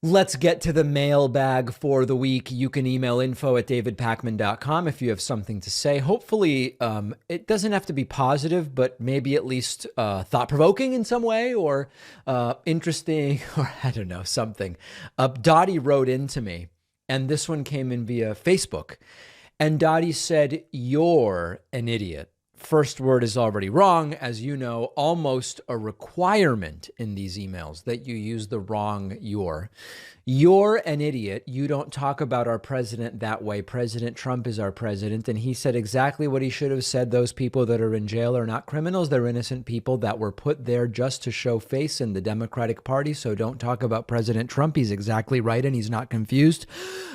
Let's get to the mailbag for the week. You can email info@davidpakman.com if you have something to say. Hopefully, it doesn't have to be positive, but maybe at least thought-provoking in some way, or interesting, or I don't know, something. Dottie wrote into me, and this one came in via Facebook. And Dottie said, "You're an idiot." First word is already wrong, as you know, almost a requirement in these emails that you use the wrong "you're." You're an idiot. You don't talk about our president that way. President Trump is our president, and he said exactly what he should have said. Those people that are in jail are not criminals. They're innocent people that were put there just to show face in the Democratic Party. So don't talk about President Trump. He's exactly right, and he's not confused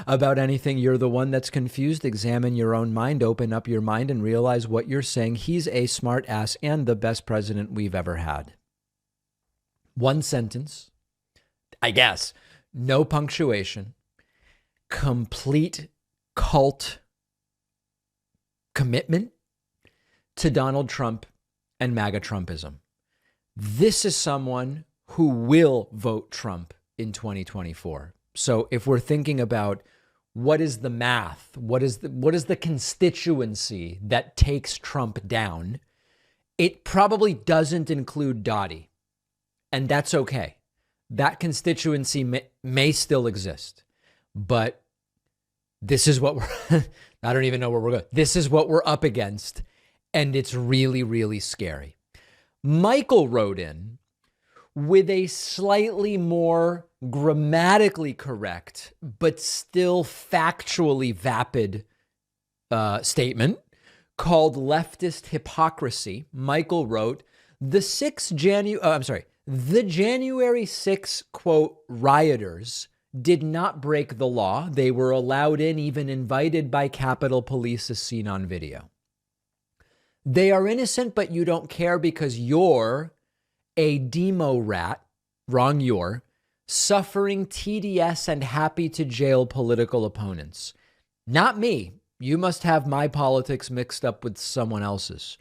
about anything. You're the one that's confused. Examine your own mind, open up your mind, and realize what you're saying. He's a smart ass and the best president we've ever had. One sentence, I guess. No punctuation, complete cult commitment to Donald Trump and MAGA Trumpism. This is someone who will vote Trump in 2024. So if we're thinking about what is the math, what is the constituency that takes Trump down, it probably doesn't include Dottie, and that's okay. That constituency may still exist, but this is what we're, I don't even know where we're going. This is what we're up against, and it's really, really scary. Michael wrote in with a slightly more grammatically correct, but still factually vapid statement called leftist hypocrisy. Michael wrote, the January 6, quote, rioters did not break the law. They were allowed in, even invited by Capitol Police, as seen on video. They are innocent, but you don't care because you're a demo rat, wrong you're, suffering TDS and happy to jail political opponents. Not me. You must have my politics mixed up with someone else's.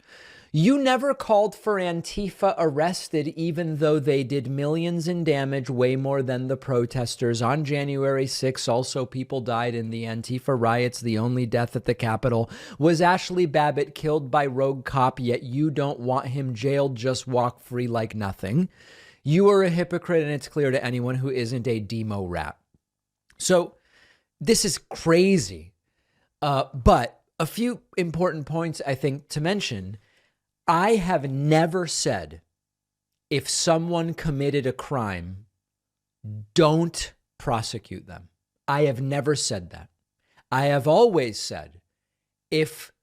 You never called for Antifa arrested, even though they did millions in damage, way more than the protesters. On January 6th, also people died in the Antifa riots. The only death at the Capitol was Ashley Babbitt, killed by rogue cop, yet you don't want him jailed, just walk free like nothing. You are a hypocrite, and it's clear to anyone who isn't a demo rat. So this is crazy. But a few important points, I think, to mention. I have never said if someone committed a crime, don't prosecute them. I have never said that. I have always said if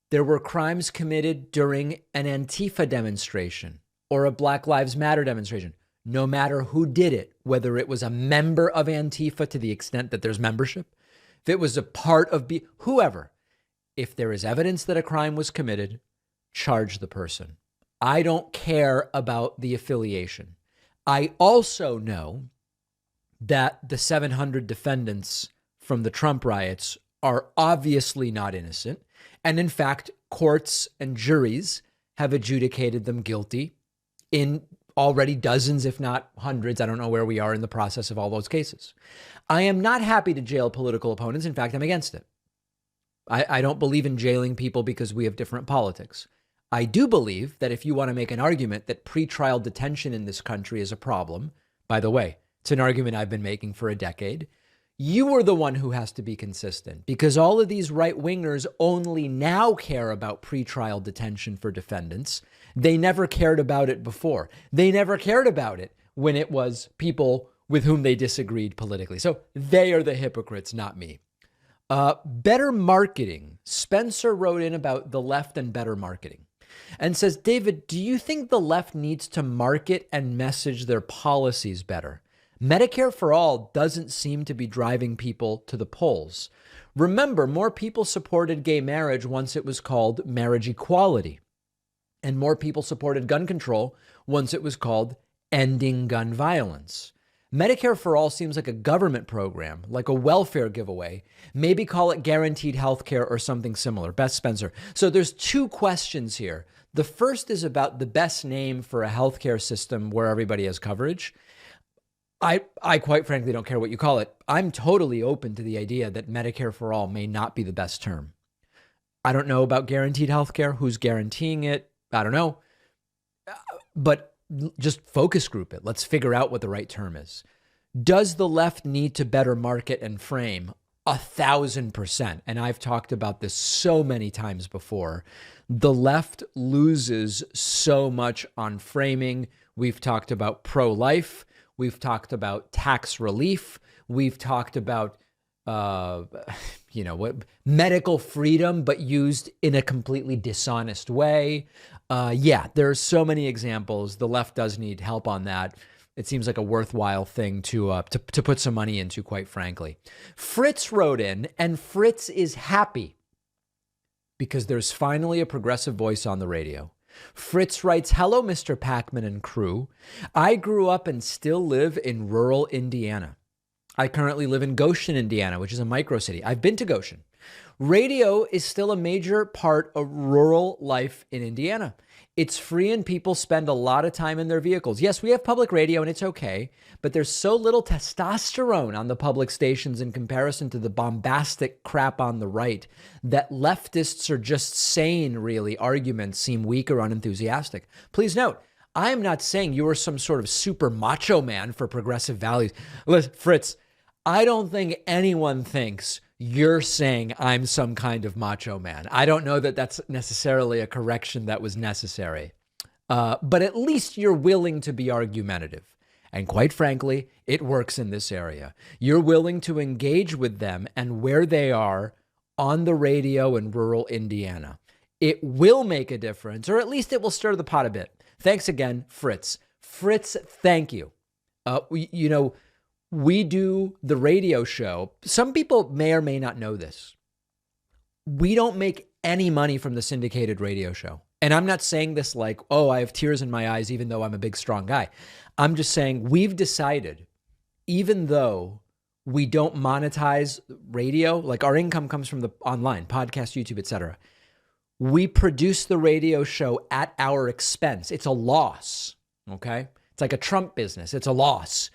there were crimes committed during an Antifa demonstration or a Black Lives Matter demonstration, no matter who did it, whether it was a member of Antifa to the extent that there's membership, if it was a part of whoever, if there is evidence that a crime was committed, charge the person. I don't care about the affiliation. I also know that the 700 defendants from the Trump riots are obviously not innocent. And in fact, courts and juries have adjudicated them guilty in already dozens, if not hundreds. I don't know where we are in the process of all those cases. I am not happy to jail political opponents. In fact, I'm against it. I don't believe in jailing people because we have different politics. I do believe that if you want to make an argument that pretrial detention in this country is a problem, by the way, it's an argument I've been making for a decade, you are the one who has to be consistent, because all of these right-wingers only now care about pretrial detention for defendants. They never cared about it before. They never cared about it when it was people with whom they disagreed politically. So they are the hypocrites, not me. Better marketing. Spencer wrote in about the left and better marketing and says, David, do you think the left needs to market and message their policies better? Medicare for all doesn't seem to be driving people to the polls. Remember, more people supported gay marriage once it was called marriage equality, and more people supported gun control once it was called ending gun violence. Medicare for all seems like a government program, like a welfare giveaway. Maybe call it guaranteed health care or something similar. Beth Spencer. So there's two questions here. The first is about the best name for a healthcare system where everybody has coverage. I quite frankly don't care what you call it. I'm totally open to the idea that Medicare for all may not be the best term. I don't know about guaranteed health care, who's guaranteeing it. I don't know. But just focus group it. Let's figure out what the right term is. Does the left need to better market and frame? 1,000%. And I've talked about this so many times before. The left loses so much on framing. We've talked about pro-life. We've talked about tax relief. We've talked about, medical freedom, but used in a completely dishonest way. There are so many examples. The left does need help on that. It seems like a worthwhile thing to put some money into, quite frankly. Fritz wrote in, and Fritz is happy because there's finally a progressive voice on the radio. Fritz writes, "Hello, Mr. Pakman and crew. I grew up and still live in rural Indiana. I currently live in Goshen, Indiana, which is a micro city. I've been to Goshen. Radio is still a major part of rural life in Indiana. It's free and people spend a lot of time in their vehicles. Yes, we have public radio and it's okay, but there's so little testosterone on the public stations in comparison to the bombastic crap on the right that leftists are just saying, really, arguments seem weak or unenthusiastic. Please note, I am not saying you are some sort of super macho man for progressive values. Listen, Fritz, I don't think anyone thinks you're saying I'm some kind of macho man. I don't know that that's necessarily a correction that was necessary. But at least you're willing to be argumentative. And quite frankly, it works in this area. You're willing to engage with them and where they are on the radio in rural Indiana. It will make a difference, or at least it will stir the pot a bit. Thanks again, Fritz. Fritz, thank you. We do the radio show. Some people may or may not know this. We don't make any money from the syndicated radio show. And I'm not saying this like, oh, I have tears in my eyes, even though I'm a big, strong guy. I'm just saying we've decided, even though we don't monetize radio, like our income comes from the online, podcast, YouTube, etc. We produce the radio show at our expense. It's a loss, okay? It's like a Trump business. It's a loss.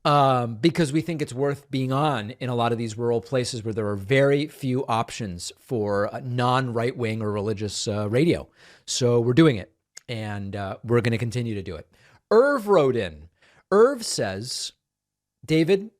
Because we think it's worth being on in a lot of these rural places where there are very few options for non-right-wing or religious radio. So we're doing it, and we're going to continue to do it. Irv wrote in. Irv says, David,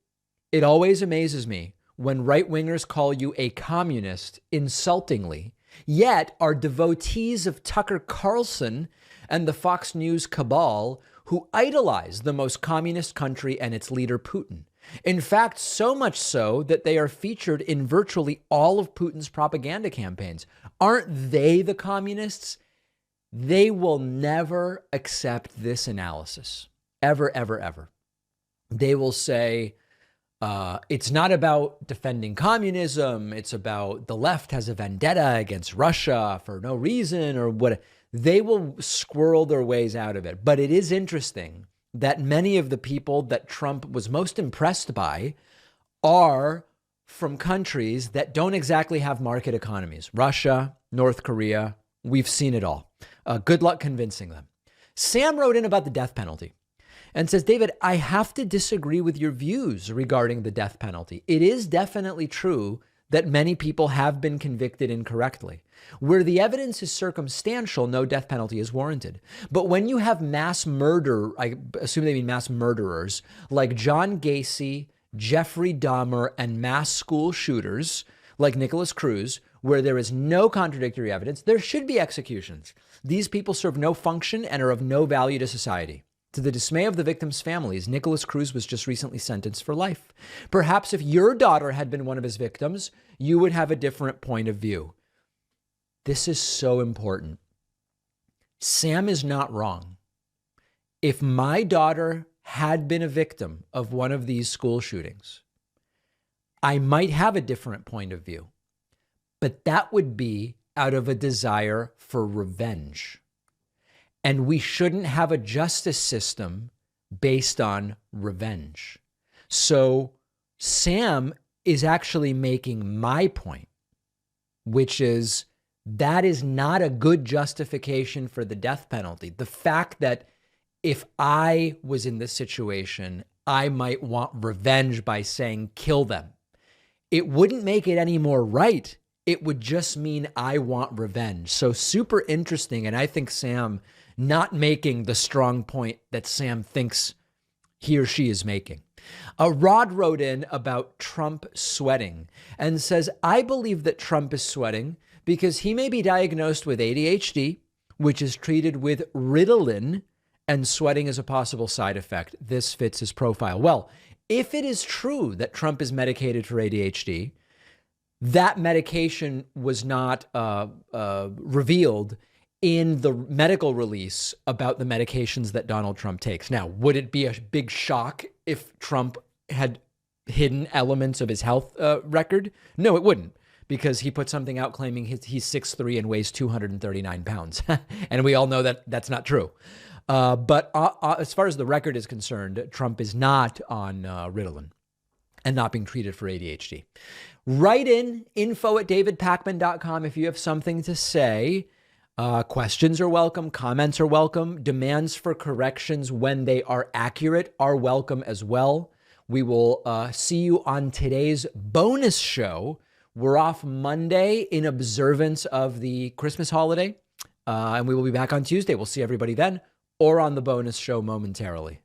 it always amazes me when right-wingers call you a communist insultingly, yet are devotees of Tucker Carlson and the Fox News cabal who idolize the most communist country and its leader, Putin. In fact, so much so that they are featured in virtually all of Putin's propaganda campaigns. Aren't they the communists? They will never accept this analysis. Ever, ever, ever. They will say, it's not about defending communism. It's about the left has a vendetta against Russia for no reason or what. They will squirrel their ways out of it. But it is interesting that many of the people that Trump was most impressed by are from countries that don't exactly have market economies. Russia, North Korea, we've seen it all. Good luck convincing them. Sam wrote in about the death penalty and says, David, I have to disagree with your views regarding the death penalty. It is definitely true that many people have been convicted incorrectly. Where the evidence is circumstantial, no death penalty is warranted. But when you have mass murder, I assume they mean mass murderers, like John Gacy, Jeffrey Dahmer, and mass school shooters like Nicholas Cruz, where there is no contradictory evidence, there should be executions. These people serve no function and are of no value to society. To the dismay of the victims' families, Nicholas Cruz was just recently sentenced for life. Perhaps if your daughter had been one of his victims, you would have a different point of view. This is so important. Sam is not wrong. If my daughter had been a victim of one of these school shootings, I might have a different point of view. But that would be out of a desire for revenge. And we shouldn't have a justice system based on revenge. So Sam is actually making my point, which is that is not a good justification for the death penalty. The fact that if I was in this situation I might want revenge by saying kill them. It wouldn't make it any more right. It would just mean I want revenge. So super interesting. And I think Sam not making the strong point that Sam thinks he or she is making. Rod wrote in about Trump sweating and says, I believe that Trump is sweating because he may be diagnosed with ADHD, which is treated with Ritalin, and sweating is a possible side effect. This fits his profile. Well, if it is true that Trump is medicated for ADHD, that medication was not revealed in the medical release about the medications that Donald Trump takes. Now, would it be a big shock if Trump had hidden elements of his health record? No, it wouldn't, because he put something out claiming he's 6'3" and weighs 239 pounds. And we all know that that's not true. But as far as the record is concerned, Trump is not on Ritalin and not being treated for ADHD. Write in info@davidpakman.com if you have something to say. Questions are welcome. Comments are welcome. Demands for corrections when they are accurate are welcome as well. We will see you on today's bonus show. We're off Monday in observance of the Christmas holiday, and we will be back on Tuesday. We'll see everybody then, or on the bonus show momentarily.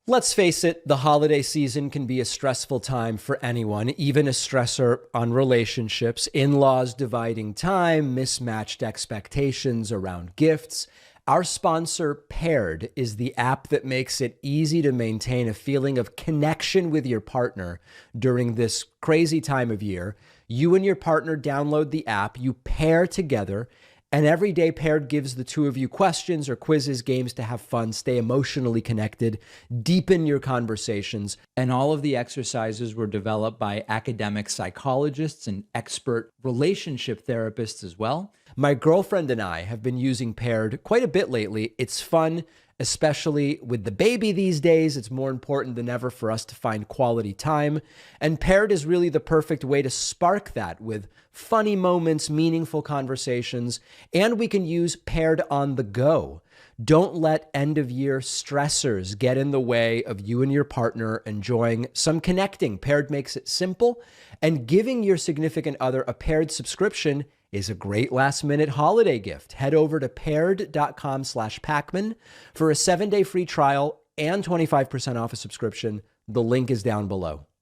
Let's face it, the holiday season can be a stressful time for anyone, even a stressor on relationships, in-laws dividing time, mismatched expectations around gifts. Our sponsor, Paired, is the app that makes it easy to maintain a feeling of connection with your partner during this crazy time of year. You and your partner download the app, you pair together, and every day Paired gives the two of you questions or quizzes, games to have fun, stay emotionally connected, deepen your conversations. And all of the exercises were developed by academic psychologists and expert relationship therapists as well. My girlfriend and I have been using Paired quite a bit lately. It's fun, especially with the baby these days. It's more important than ever for us to find quality time. And Paired is really the perfect way to spark that with funny moments, meaningful conversations, and we can use Paired on the go. Don't let end-of-year stressors get in the way of you and your partner enjoying some connecting. Paired makes it simple, and giving your significant other a Paired subscription is a great last-minute holiday gift. Head over to paired.com/Pakman for a 7-day free trial and 25% off a subscription. The link is down below.